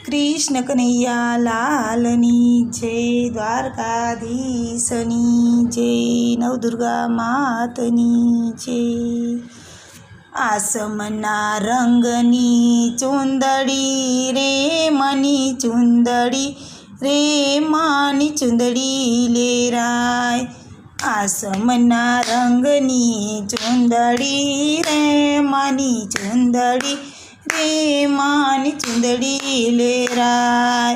कृष्ण कन्हैया लालनी जय, द्वारकाधीशनी जय, नवदुर्गा मातनी जय। आसमना रंगनी चुंदड़ी रे मनी चुंदड़ी रे मानी चुंदड़ी लेराय। आसमना रंगनी चुंदड़ी रे मानी चुंदड़ी रे मानी चुंदड़ी लेराय।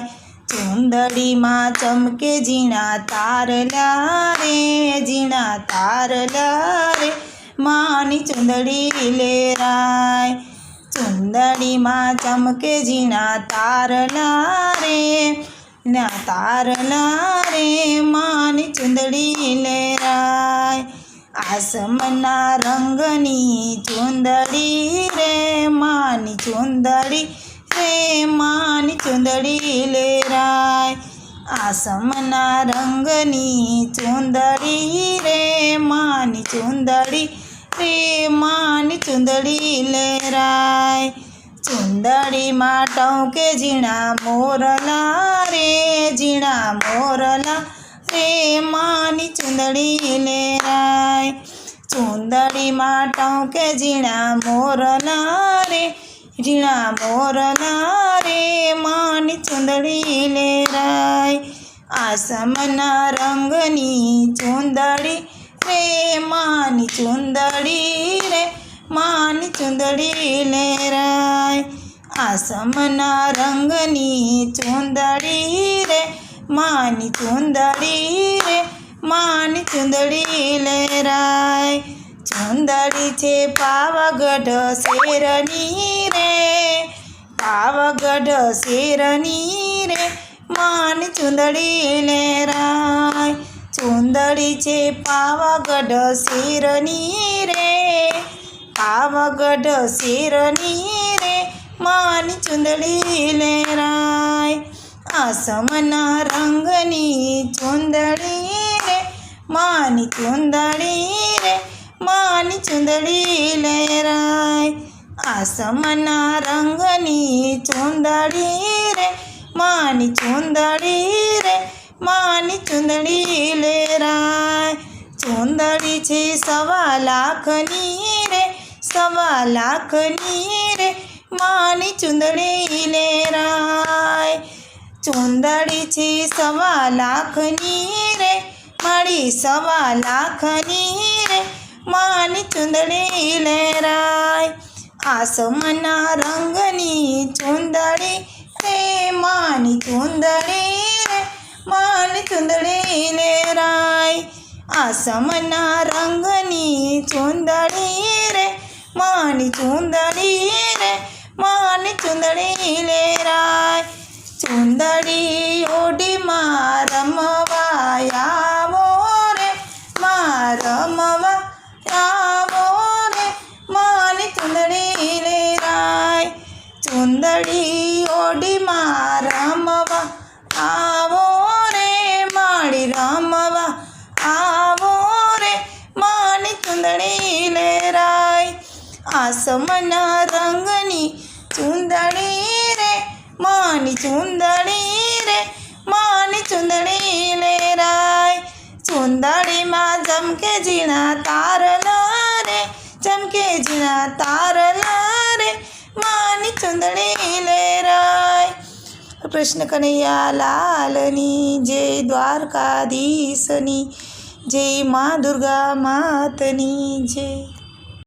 चुंदड़ी मां चमके जीणा तारला रे, जीणा तारला रे मानी चुंदड़ी लेराय। चुंदड़ी मां चमके जीणा तारला रे, जीणा तारला रे मानी चुंदड़ी लेराय। आसमना रंगनी चुंदड़ी रे मानी चुंदड़ी रे मानी चुंदड़ी लेराय। आसमना रंगनी चुंदड़ी रे मानी चुंदड़ी रे मानी चुंदड़ी लेराय। चुंदड़ी मां टौके जीणा मोरला रे, जीणा मोरला रे मानी चुंदड़ी लेराय। चुंदड़ी मां टौके जीणा मोरला रे, जीणा मोरला रे मानी चुंदड़ी लेराय। आसमना रंगनी चुंदड़ी रे मानी चुंदड़ी रे मानी चुंदड़ी लेराय। आसमना रंगनी चुंदड़ी रे मानी चुंदड़ी रे मानी चुंदड़ी लेराय। चुंदड़ी छे पावागढ़ शेरनी रे, पावागढ़ शेरनी रे मानी चुंदड़ी लेराय। चुंदड़ी छे पावागढ़ शेरनी रे, पावागढ़ शेरनी रे मानी चुंदड़ी लेराय। आसमना रंगनी चुंदड़ी रे मानी चुंदड़ी रे मानी चुंदड़ी लेराय। आसमना रंगनी चुंदड़ी रे मानी चुंदड़ी रे मानी चुंदड़ी लेराय। चुंदड़ी छे 1.25 लाखनी रे, 1.25 लाखनी रे मानी चुंदड़ी लेराय। चुंदड़ी छे 1.25 लाखनी रे मारी 1.25 लाखनी रे मानी चुंदड़ी लेराय। आसमना रंगनी चुंदड़ी रे मानी चुंदड़ी रे मानी चुंदड़ी लेराय। आसमना रंगनी चुंदड़ी रे मानी चुंदड़ी रे मानी चुंदड़ी लेराय। चुंदड़ी ओडी मां रमवा आवो रे, मां रमवा आवो रे मानी चुंदड़ी लेराय। चुंदड़ी ओडी मां रमवा आवो रे, माड़ी रमवा आवो रे मानी चुंदड़ी लेराय। आसमना रंगनी चुंदड़ी रे मानी चुंदड़ी रे मानी चुंदड़ी लेराय। चुंदड़ी मां चमके जीणा तारला रे, चमके जीणा तारला रे मानी चुंदड़ी लेराय। कृष्ण कन्हैया लालनी जय, द्वारकाधीशनी जय, माँ दुर्गा मातनी जय।